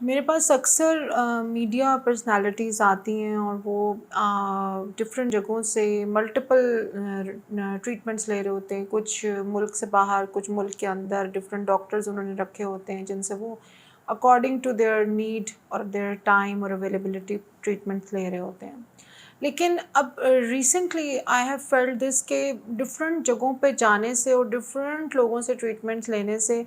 میرے پاس اکثر media personalities آتی ہیں اور وہ ڈفرینٹ جگہوں سے ملٹیپل ٹریٹمنٹس لے رہے ہوتے ہیں، کچھ ملک سے باہر، کچھ ملک کے اندر، ڈفرینٹ ڈاکٹرز انہوں نے رکھے ہوتے ہیں جن سے وہ اکارڈنگ ٹو دیئر نیڈ اور دیئر ٹائم اور اویلیبلٹی ٹریٹمنٹس لے رہے ہوتے ہیں۔ لیکن اب ریسنٹلی آئی ہیو فیلڈ دس کہ ڈفرینٹ جگہوں پہ جانے سے اور ڈفرینٹ لوگوں سے ٹریٹمنٹس لینے سے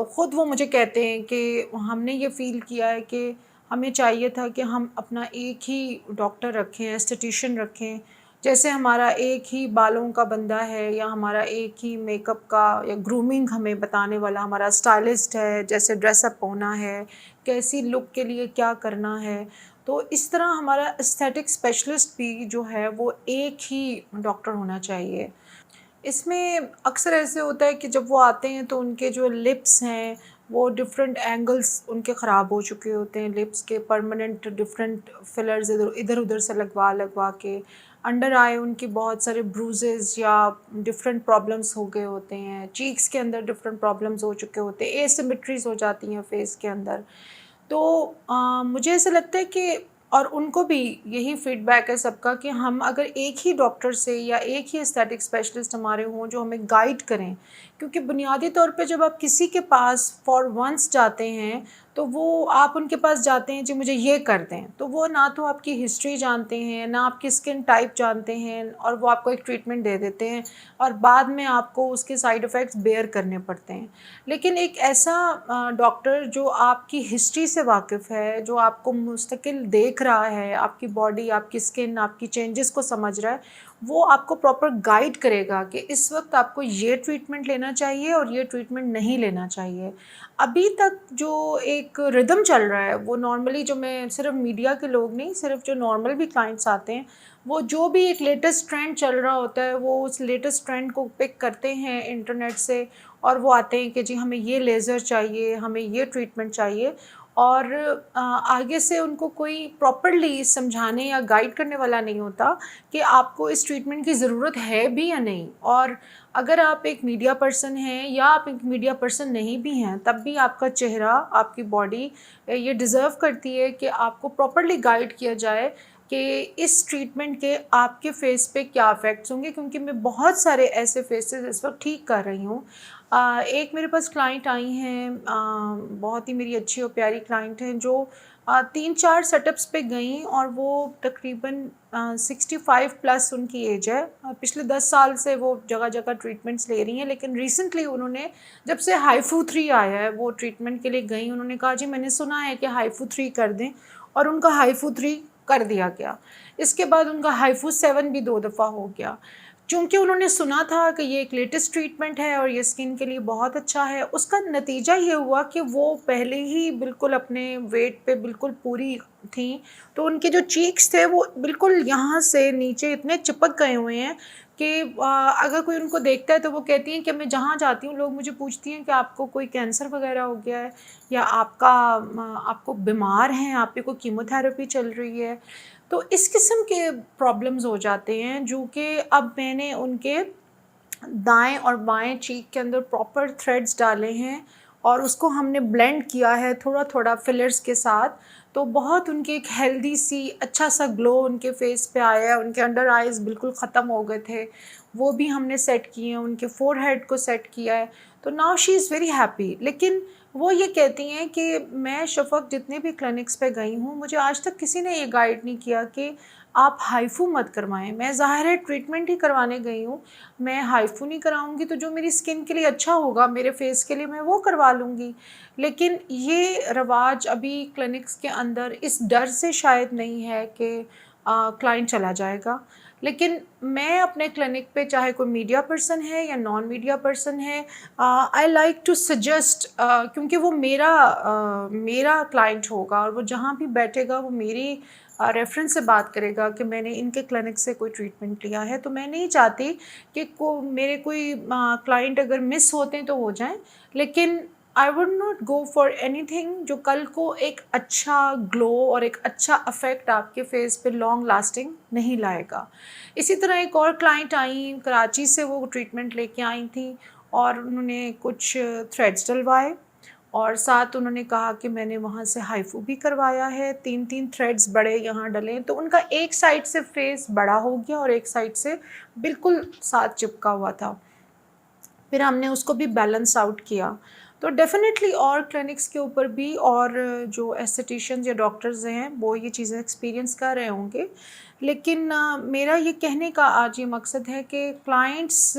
خود وہ مجھے کہتے ہیں کہ ہم نے یہ فیل کیا ہے کہ ہمیں چاہیے تھا کہ ہم اپنا ایک ہی ڈاکٹر رکھیں، اسٹیٹیشین رکھیں، جیسے ہمارا ایک ہی بالوں کا بندہ ہے یا ہمارا ایک ہی میک اپ کا یا گرومنگ ہمیں بتانے والا ہمارا اسٹائلسٹ ہے، جیسے ڈریس اپ ہونا ہے، کیسی لک کے لیے کیا کرنا ہے۔ تو اس طرح ہمارا استھیٹک اسپیشلسٹ بھی جو ہے وہ ایک ہی ڈاکٹر ہونا چاہیے۔ اس میں اکثر ایسے ہوتا ہے کہ جب وہ آتے ہیں تو ان کے جو لپس ہیں وہ ڈفرینٹ اینگلس ان کے خراب ہو چکے ہوتے ہیں، لپس کے پرماننٹ ڈفرینٹ فلرز ادھر ادھر سے لگوا کے، انڈر آئے ان کی بہت سارے بروزز یا ڈفرینٹ پرابلمس ہو گئے ہوتے ہیں، چیکس کے اندر ڈفرینٹ پرابلمس ہو چکے ہوتے ہیں، اے سیمیٹریز ہو جاتی ہیں فیس کے اندر۔ تو مجھے ایسا لگتا ہے کہ اور ان کو بھی یہی فیڈ بیک ہے سب کا کہ ہم اگر ایک ہی ڈاکٹر سے یا ایک ہی استھیٹک اسپیشلسٹ ہمارے ہوں جو ہمیں گائیڈ کریں، کیونکہ بنیادی طور پہ جب آپ کسی کے پاس فار ونس جاتے ہیں تو وہ آپ ان کے پاس جاتے ہیں جی مجھے یہ کر دیں، تو وہ نہ تو آپ کی ہسٹری جانتے ہیں، نہ آپ کی اسکن ٹائپ جانتے ہیں، اور وہ آپ کو ایک ٹریٹمنٹ دے دیتے ہیں اور بعد میں آپ کو اس کے سائیڈ افیکٹس بیئر کرنے پڑتے ہیں۔ لیکن ایک ایسا ڈاکٹر جو آپ کی ہسٹری سے واقف ہے، جو آپ کو مستقل دیکھ رہا ہے، آپ کی باڈی، آپ کی اسکن، آپ کی چینجز کو سمجھ رہا ہے، وہ آپ کو پراپر گائیڈ کرے گا کہ اس وقت آپ کو یہ ٹریٹمنٹ لینا چاہیے اور یہ ٹریٹمنٹ نہیں لینا چاہیے۔ ابھی تک جو ایک ردم چل رہا ہے وہ نارملی، جو میں صرف میڈیا کے لوگ نہیں، صرف جو نارمل بھی کلائنٹس آتے ہیں، وہ جو بھی ایک لیٹسٹ ٹرینڈ چل رہا ہوتا ہے وہ اس لیٹسٹ ٹرینڈ کو پک کرتے ہیں انٹرنیٹ سے، اور وہ آتے ہیں کہ جی ہمیں یہ لیزر چاہیے، ہمیں یہ ٹریٹمنٹ چاہیے، اور آگے سے ان کو کوئی پراپرلی سمجھانے یا گائیڈ کرنے والا نہیں ہوتا کہ آپ کو اس ٹریٹمنٹ کی ضرورت ہے بھی یا نہیں۔ اور اگر آپ ایک میڈیا پرسن ہیں یا آپ ایک میڈیا پرسن نہیں بھی ہیں، تب بھی آپ کا چہرہ، آپ کی باڈی یہ ڈیزرو کرتی ہے کہ آپ کو پراپرلی گائیڈ کیا جائے کہ اس ٹریٹمنٹ کے آپ کے فیس پہ کیا افیکٹس ہوں گے، کیونکہ میں بہت سارے ایسے فیسز اس وقت ٹھیک کر رہی ہوں۔ ایک میرے پاس کلائنٹ آئی ہیں، بہت ہی میری اچھی اور پیاری کلائنٹ ہیں، جو 3-4 سیٹ اپس پہ گئیں اور وہ تقریباً 65 پلس ان کی ایج ہے، پچھلے 10 سال سے وہ جگہ جگہ ٹریٹمنٹس لے رہی ہیں، لیکن ریسنٹلی انہوں نے جب سے ہائفو 3 آیا ہے وہ ٹریٹمنٹ کے لیے گئیں، انہوں نے کہا جی میں نے سنا ہے کہ ہائفو 3 کر دیں، اور ان کا ہائفو 3 کر دیا گیا۔ اس کے بعد ان کا ہائفو 7 بھی 2 دفعہ ہو گیا، چونکہ انہوں نے سنا تھا کہ یہ ایک لیٹسٹ ٹریٹمنٹ ہے اور یہ اسکن کے لیے بہت اچھا ہے۔ اس کا نتیجہ یہ ہوا کہ وہ پہلے ہی بالکل اپنے ویٹ پہ بالکل پوری تھیں، تو ان کے جو چیکس تھے وہ بالکل یہاں سے نیچے اتنے چپک گئے ہوئے ہیں کہ اگر کوئی ان کو دیکھتا ہے تو وہ کہتی ہیں کہ میں جہاں جاتی ہوں لوگ مجھے پوچھتی ہیں کہ آپ کو کوئی کینسر وغیرہ ہو گیا ہے، یا آپ کو بیمار ہیں، آپ پہ کوئی کیمو تھراپی چل رہی ہے۔ تو اس قسم کے پرابلمز ہو جاتے ہیں، جو کہ اب میں نے ان کے دائیں اور بائیں چیک کے اندر پراپر تھریڈز ڈالے ہیں اور اس کو ہم نے بلینڈ کیا ہے تھوڑا تھوڑا فلرز کے ساتھ، تو بہت ان کے ایک ہیلدی سی اچھا سا گلو ان کے فیس پہ آیا ہے۔ ان کے انڈر آئیز بالکل ختم ہو گئے تھے، وہ بھی ہم نے سیٹ کیے ہیں، ان کے فور ہیڈ کو سیٹ کیا ہے، تو now she is very happy. لیکن وہ یہ کہتی ہیں کہ میں شفق جتنے بھی کلینکس پہ گئی ہوں، مجھے آج تک کسی نے یہ گائیڈ نہیں کیا کہ آپ ہائفو مت کروائیں۔ میں ظاہر ہے ٹریٹمنٹ ہی کروانے گئی ہوں، میں ہائفو نہیں کراؤں گی تو جو میری اسکن کے لیے اچھا ہوگا، میرے فیس کے لیے، میں وہ کروا لوں گی۔ لیکن یہ رواج ابھی کلینکس کے اندر اس ڈر سے شاید نہیں ہے کہ کلائنٹ چلا جائے گا۔ لیکن میں اپنے کلینک پہ، چاہے کوئی میڈیا پرسن ہے یا نان میڈیا پرسن ہے، آئی لائک ٹو سجیسٹ، کیونکہ وہ میرا کلائنٹ ہوگا اور وہ جہاں بھی بیٹھے گا وہ میری ریفرنس سے بات کرے گا کہ میں نے ان کے کلینک سے کوئی ٹریٹمنٹ لیا ہے، تو میں نہیں چاہتی کہ میرے کوئی کلائنٹ اگر مس ہوتے ہیں تو ہو جائیں، لیکن I would not go for any thing جو کل کو ایک اچھا گلو اور ایک اچھا افیکٹ آپ کے فیس پہ لانگ لاسٹنگ نہیں لائے گا۔ اسی طرح ایک اور کلائنٹ آئیں کراچی سے، وہ ٹریٹمنٹ لے کے آئی تھیں اور انہوں نے کچھ تھریڈس ڈلوائے اور ساتھ انہوں نے کہا کہ میں نے وہاں سے ہائفو بھی کروایا ہے، 3 تھریڈز بڑے یہاں ڈلے ہیں، تو ان کا ایک سائڈ سے فیس بڑا ہو گیا اور ایک سائڈ سے بالکل ساتھ چپکا ہوا تھا۔ پھر ہم نے اس کو بھی بیلنس آؤٹ کیا۔ تو ڈیفینیٹلی اور کلینکس کے اوپر بھی اور جو ایستھیٹیشینز یا ڈاکٹرز ہیں وہ یہ چیزیں ایکسپیرینس کر رہے ہوں گے، لیکن میرا یہ کہنے کا آج یہ مقصد ہے کہ کلائنٹس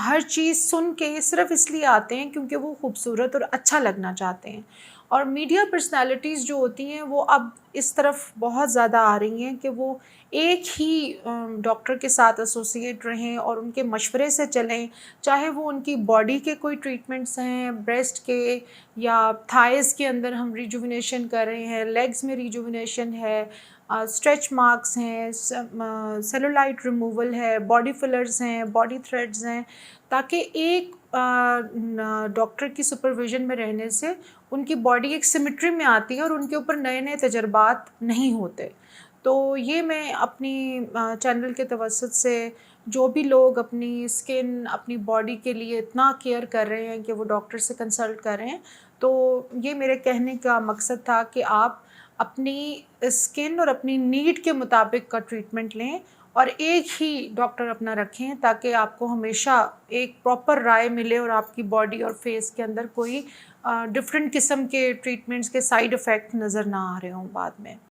ہر چیز سن کے صرف اس لیے آتے ہیں کیونکہ وہ خوبصورت اور اچھا لگنا چاہتے ہیں، اور میڈیا پرسنالٹیز جو ہوتی ہیں وہ اب اس طرف بہت زیادہ آ رہی ہیں کہ وہ ایک ہی ڈاکٹر کے ساتھ ایسوسیٹ رہیں اور ان کے مشورے سے چلیں، چاہے وہ ان کی باڈی کے کوئی ٹریٹمنٹس ہیں، بریسٹ کے یا تھائز کے اندر ہم ریجوونیشن کر رہے ہیں، لیگز میں ریجوونیشن ہے، اسٹریچ مارکس ہیں، سیلولائٹ ریموول ہے، باڈی فلرز ہیں، باڈی تھریڈز ہیں، تاکہ ایک ڈاکٹر کی سپرویژن میں رہنے سے ان کی باڈی ایک سیمیٹری میں آتی ہے اور ان کے اوپر نئے نئے تجربات نہیں ہوتے۔ تو یہ میں اپنی چینل کے توسط سے جو بھی لوگ اپنی اسکن اپنی باڈی کے لیے اتنا کیئر کر رہے ہیں کہ وہ ڈاکٹر سے کنسلٹ کر رہے ہیں، تو یہ میرے کہنے کا مقصد تھا کہ آپ اپنی اسکن اور اپنی نیڈ کے مطابق کا ٹریٹمنٹ لیں اور ایک ہی ڈاکٹر اپنا رکھیں، تاکہ آپ کو ہمیشہ ایک پراپر رائے ملے اور آپ کی باڈی اور فیس کے اندر کوئی ڈفرینٹ قسم کے ٹریٹمنٹس کے سائیڈ افیکٹ نظر نہ آ رہے ہوں بعد میں۔